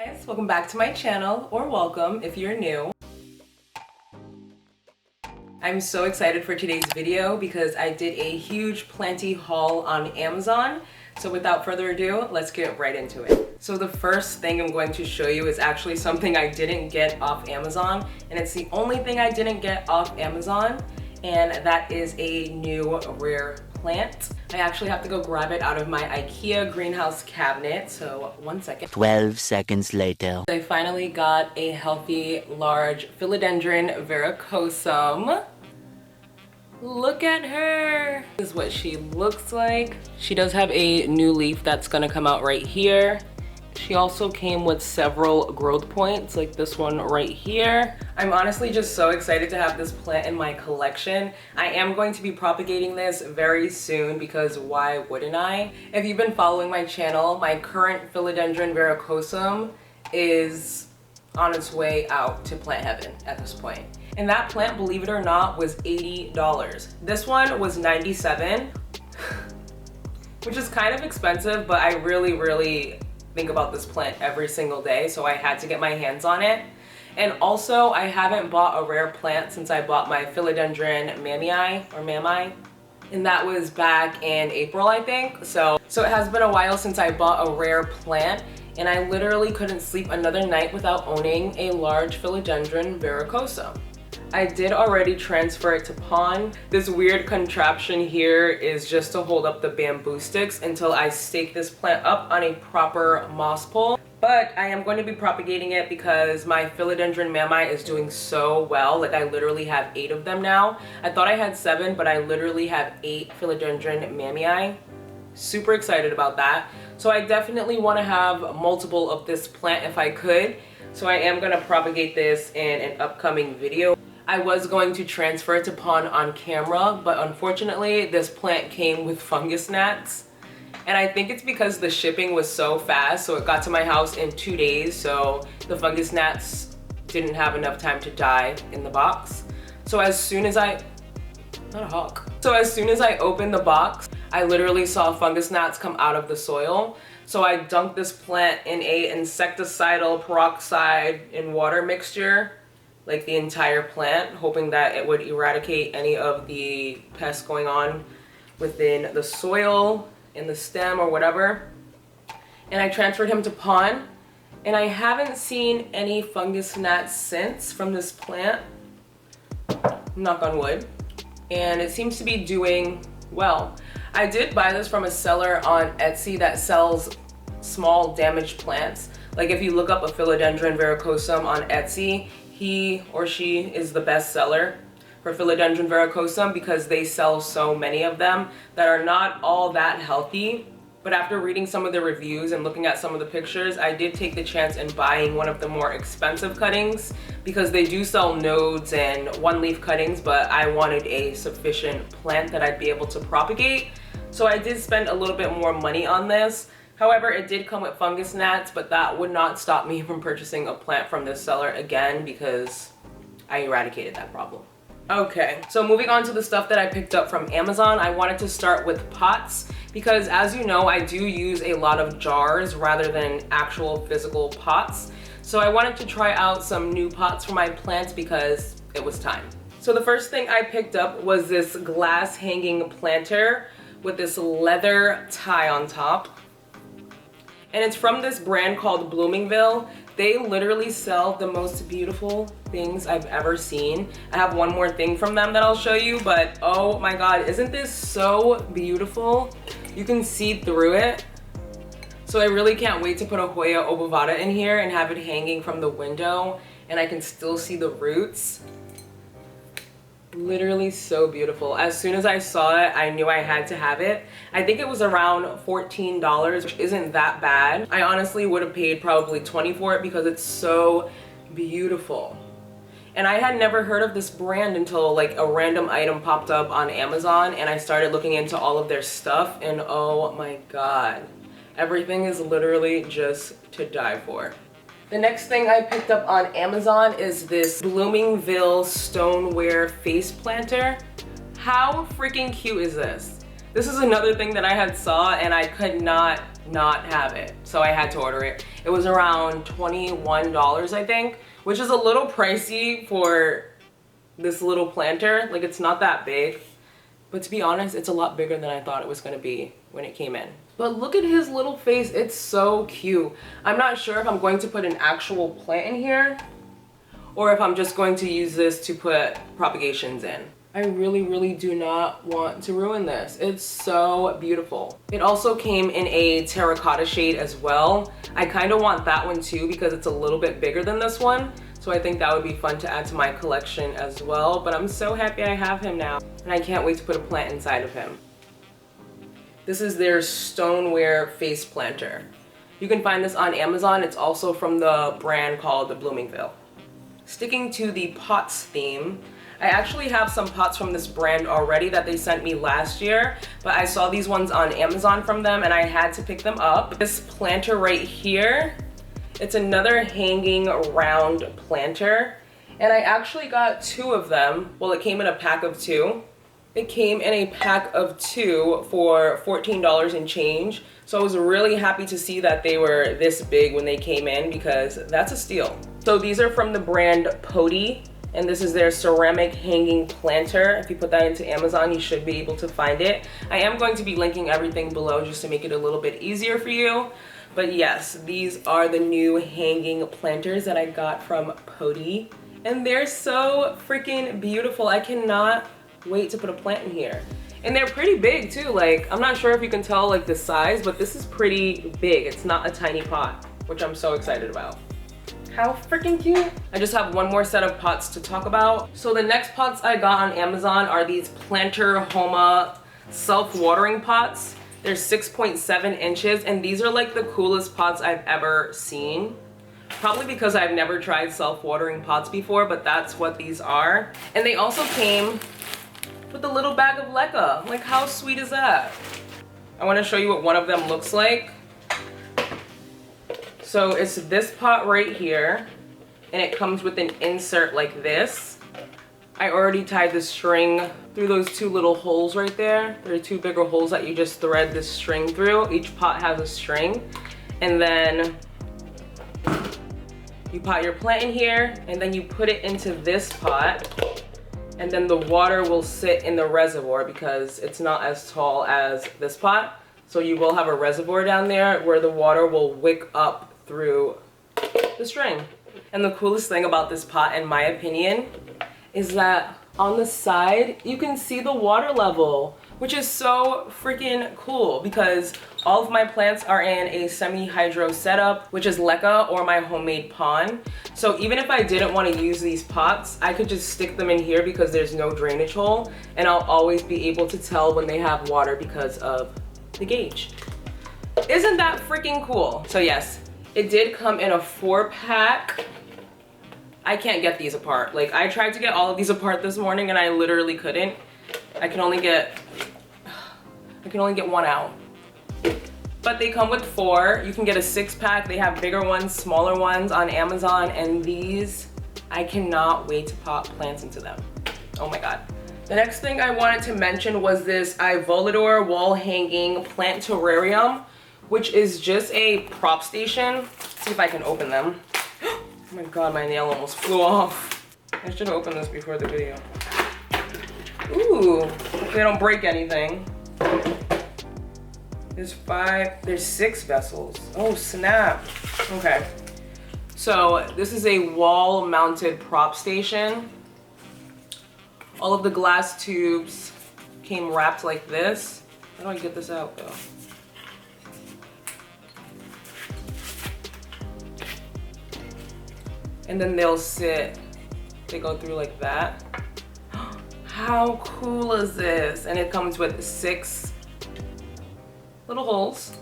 Guys, welcome back to my channel, or welcome if you're new. I'm so excited for today's video because I did a huge Planty haul on Amazon. So without further ado, let's get right into it. So the first thing I'm going to show you is actually something I didn't get off Amazon, and it's the only thing I didn't get off Amazon, and that is a new rare plant. I actually have to go grab it out of my IKEA greenhouse cabinet, so 1 second. 12 seconds later. I finally got a healthy, large Philodendron Varicosum. Look at her! This is what she looks like. She does have a new leaf that's gonna come out right here. She also came with several growth points, like this one right here. I'm honestly just so excited to have this plant in my collection. I am going to be propagating this very soon because why wouldn't I? If you've been following my channel, my current Philodendron Varicosum is on its way out to plant heaven at this point. And that plant, believe it or not, was $80. This one was $97, which is kind of expensive, but I really think about this plant every single day, so I had to get my hands on it. And also, I haven't bought a rare plant since I bought my Philodendron Mammi, and that was back in April, I think. So it has been a while since I bought a rare plant, and I literally couldn't sleep another night without owning a large Philodendron Varicosum. I did already transfer it to pond. This weird contraption here is just to hold up the bamboo sticks until I stake this plant up on a proper moss pole. But I am going to be propagating it because my Philodendron Mammi is doing so well. Like, I literally have 8 of them now. I thought I had 7, but I literally have 8 Philodendron Mammii. Super excited about that. So I definitely want to have multiple of this plant if I could. So I am going to propagate this in an upcoming video. I was going to transfer it to pond on camera, but unfortunately this plant came with fungus gnats. And I think it's because the shipping was so fast, so it got to my house in 2 days, so the fungus gnats didn't have enough time to die in the box. So as soon as I opened the box, I literally saw fungus gnats come out of the soil. So I dunked this plant in a insecticidal peroxide and water mixture, like the entire plant, hoping that it would eradicate any of the pests going on within the soil, in the stem, or whatever. And I transferred him to pond, and I haven't seen any fungus gnats since from this plant, knock on wood, and it seems to be doing well. I did buy this from a seller on Etsy that sells small damaged plants. Like, if you look up a Philodendron Varicosum on Etsy, he or she is the best seller for Philodendron Varicosum because they sell so many of them that are not all that healthy. But after reading some of the reviews and looking at some of the pictures, I did take the chance in buying one of the more expensive cuttings because they do sell nodes and one-leaf cuttings, but I wanted a sufficient plant that I'd be able to propagate. So I did spend a little bit more money on this. However, it did come with fungus gnats, but that would not stop me from purchasing a plant from this seller again because I eradicated that problem. Okay, so moving on to the stuff that I picked up from Amazon, I wanted to start with pots because, as you know, I do use a lot of jars rather than actual physical pots. So I wanted to try out some new pots for my plants because it was time. So the first thing I picked up was this glass hanging planter with this leather tie on top. And it's from this brand called Bloomingville. They literally sell the most beautiful things I've ever seen. I have one more thing from them that I'll show you, but oh my god, isn't this so beautiful? You can see through it. So I really can't wait to put a Hoya obovata in here and have it hanging from the window, and I can still see the roots. Literally so beautiful. As soon as I saw it, I knew I had to have it. I think it was around $14, which isn't that bad. I honestly would have paid probably $20 for it because it's so beautiful. And I had never heard of this brand until like a random item popped up on Amazon, and I started looking into all of their stuff, and oh my god, everything is literally just to die for. The next thing I picked up on Amazon is this Bloomingville stoneware face planter. How freaking cute is this? This is another thing that I had saw and I could not not have it. So I had to order it. It was around $21, I think, which is a little pricey for this little planter. Like, it's not that big. But to be honest, it's a lot bigger than I thought it was gonna be when it came in. But look at his little face, it's so cute. I'm not sure if I'm going to put an actual plant in here or if I'm just going to use this to put propagations in. I really do not want to ruin this. It's so beautiful. It also came in a terracotta shade as well. I kind of want that one too because it's a little bit bigger than this one. So I think that would be fun to add to my collection as well. But I'm so happy I have him now. And I can't wait to put a plant inside of him. This is their stoneware face planter. You can find this on Amazon. It's also from the brand called the Bloomingville. Sticking to the pots theme, I actually have some pots from this brand already that they sent me last year, but I saw these ones on Amazon from them and I had to pick them up. This planter right here, it's another hanging round planter, and I actually got 2 of them. Well, it came in a pack of 2. It came in a pack of 2 for $14 and change. So I was really happy to see that they were this big when they came in because that's a steal. So these are from the brand Pody, and this is their ceramic hanging planter. If you put that into Amazon, you should be able to find it. I am going to be linking everything below just to make it a little bit easier for you. But yes, these are the new hanging planters that I got from Pody, and they're so freaking beautiful. I cannot wait to put a plant in here. And they're pretty big too. Like, I'm not sure if you can tell like the size, but this is pretty big. It's not a tiny pot, which I'm so excited about. How freaking cute. I just have one more set of pots to talk about. So the next pots I got on Amazon are these Planter Homa self-watering pots. They're 6.7 inches, and these are like the coolest pots I've ever seen. Probably because I've never tried self-watering pots before, but that's what these are. And they also came with a little bag of leca. Like, how sweet is that? I want to show you what one of them looks like. So it's this pot right here, and it comes with an insert like this. I already tied the string through those 2 little holes right there. There are 2 bigger holes that you just thread this string through. Each pot has a string. And then you pot your plant in here, and then you put it into this pot. And then the water will sit in the reservoir because it's not as tall as this pot. So you will have a reservoir down there where the water will wick up through the string. And the coolest thing about this pot, in my opinion, is that on the side, you can see the water level, which is so freaking cool because all of my plants are in a semi-hydro setup, which is leca or my homemade pond. So even if I didn't want to use these pots, I could just stick them in here because there's no drainage hole, and I'll always be able to tell when they have water because of the gauge. Isn't that freaking cool? So yes, it did come in a 4-pack. I can't get these apart. Like, I tried to get all of these apart this morning and I literally couldn't. I can only get 1 out. But they come with 4. You can get a 6-pack. They have bigger ones, smaller ones on Amazon, and these, I cannot wait to pop plants into them. Oh my God. The next thing I wanted to mention was this Ivolidor wall hanging plant terrarium, which is just a prop station. Let's see if I can open them. Oh my God, my nail almost flew off. I should have opened this before the video. Ooh, hopefully I don't break anything. There's 6 vessels. Oh snap. Okay. So this is a wall mounted prop station. All of the glass tubes came wrapped like this. How do I get this out though? And then they'll sit, they go through like that. How cool is this? And it comes with 6 little holes.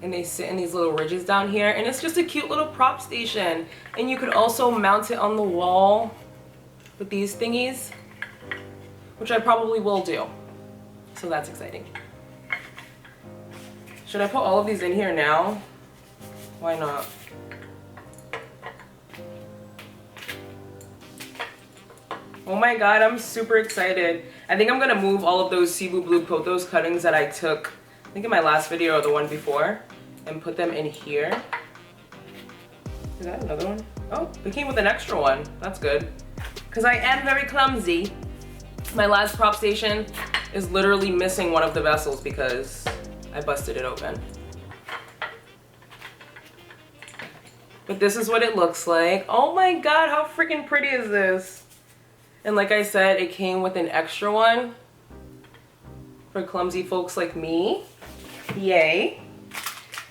And they sit in these little ridges down here. And it's just a cute little prop station. And you could also mount it on the wall with these thingies, which I probably will do. So that's exciting. Should I put all of these in here now? Why not? Oh my God, I'm super excited. I think I'm gonna move all of those Cebu Blue Pothos cuttings that I took I think in my last video or the one before, and put them in here. Is that another one? Oh, it came with an extra one. That's good. Because I am very clumsy. My last prop station is literally missing one of the vessels because I busted it open. But this is what it looks like. Oh my god, how freaking pretty is this? And like I said, it came with an extra one for clumsy folks like me. Yay.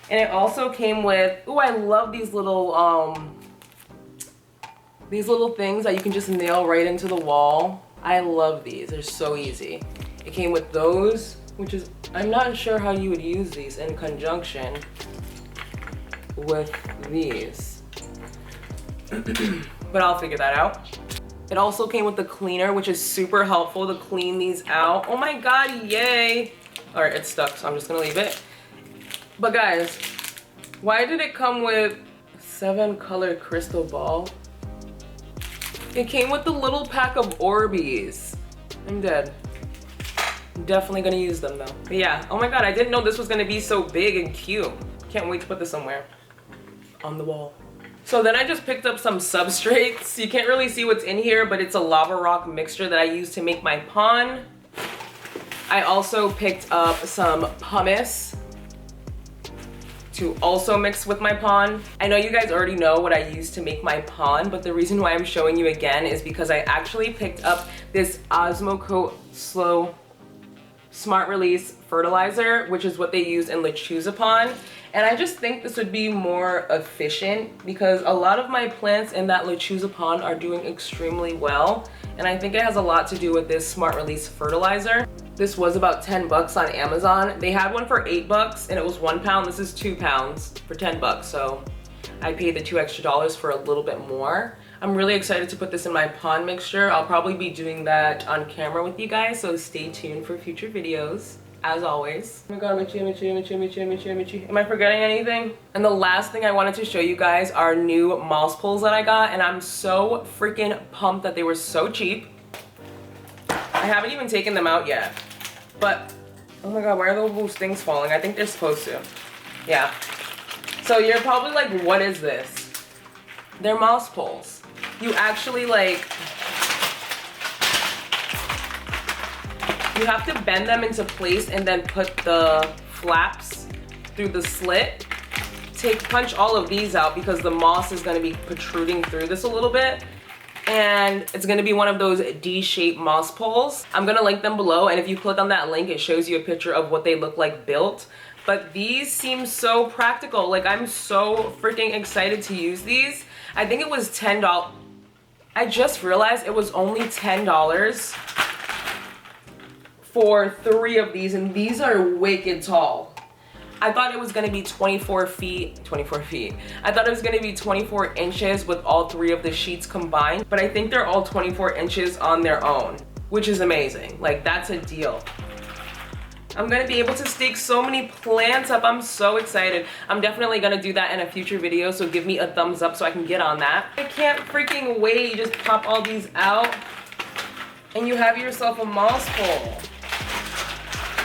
And it also came with, ooh, I love these little things that you can just nail right into the wall. I love these, they're so easy. It came with those, which is, I'm not sure how you would use these in conjunction with these. But I'll figure that out. It also came with the cleaner, which is super helpful to clean these out. Oh my god, yay! All right, it's stuck, so I'm just gonna leave it. But guys, why did it come with 7-color crystal ball? It came with the little pack of Orbeez. I'm dead. I'm definitely gonna use them though. But yeah, oh my god, I didn't know this was gonna be so big and cute. Can't wait to put this somewhere. On the wall. So then I just picked up some substrates. You can't really see what's in here, but it's a lava rock mixture that I use to make my pond. I also picked up some pumice to also mix with my pond. I know you guys already know what I use to make my pond, but the reason why I'm showing you again is because I actually picked up this Osmocote Slow Smart Release Fertilizer, which is what they use in Lechuza Pond. And I just think this would be more efficient because a lot of my plants in that Lechuza Pond are doing extremely well. And I think it has a lot to do with this Smart Release Fertilizer. This was about 10 bucks on Amazon. They had one for 8 bucks and it was 1 pound. This is 2 pounds for 10 bucks. So I paid the $2 extra for a little bit more. I'm really excited to put this in my pond mixture. I'll probably be doing that on camera with you guys, so stay tuned for future videos, as always. Oh my god, am I forgetting anything? And the last thing I wanted to show you guys are new moss pools that I got, and I'm so freaking pumped that they were so cheap. I haven't even taken them out yet, but oh my god, why are those things falling? I think they're supposed to. Yeah. So you're probably like, what is this? They're moss poles. You actually like, you have to bend them into place and then put the flaps through the slit. Punch all of these out because the moss is going to be protruding through this a little bit. And it's going to be one of those D-shaped moss poles. I'm going to link them below, and if you click on that link, it shows you a picture of what they look like built. But these seem so practical. Like, I'm so freaking excited to use these. I think it was $10. I just realized it was only $10 for 3 of these, and these are wicked tall. I thought it was gonna be 24 feet. I thought it was gonna be 24 inches with all 3 of the sheets combined, but I think they're all 24 inches on their own, which is amazing. Like, that's a deal. I'm gonna be able to stake so many plants up. I'm so excited. I'm definitely gonna do that in a future video, so give me a thumbs up so I can get on that. I can't freaking wait. You just pop all these out and you have yourself a moss pole.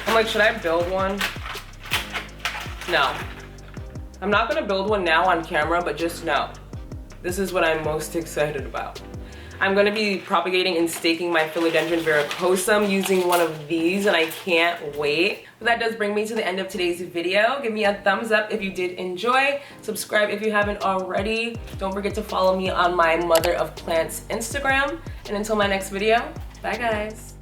I'm like, should I build one? No. I'm not gonna build one now on camera, but just know, this is what I'm most excited about. I'm going to be propagating and staking my Philodendron Varicosum using one of these, and I can't wait. But that does bring me to the end of today's video. Give me a thumbs up if you did enjoy. Subscribe if you haven't already. Don't forget to follow me on my Mother of Plants Instagram. And until my next video, bye guys.